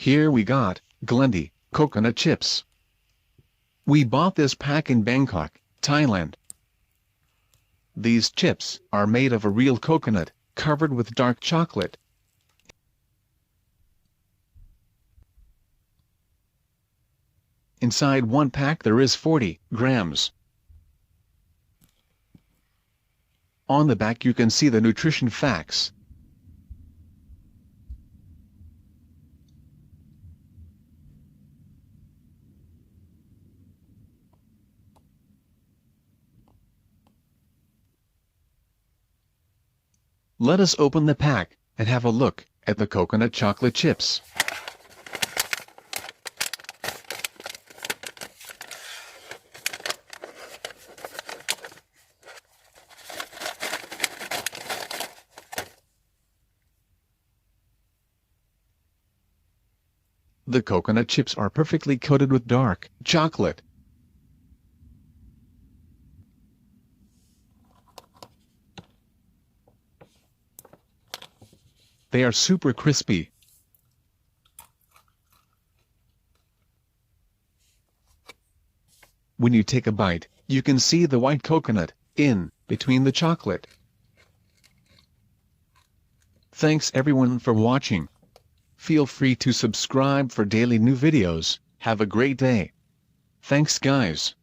Here we got Glendee coconut chips. We bought this pack in Bangkok, Thailand. These chips are made of a real coconut, covered with dark chocolate. Inside one pack there is 40 grams. On the back you can see the nutrition facts. Let us open the pack and have a look at the coconut chocolate chips. The coconut chips are perfectly coated with dark chocolate. They are super crispy. When you take a bite, you can see the white coconut in between the chocolate. Thanks everyone for watching. Feel free to subscribe for daily new videos. Have a great day. Thanks guys.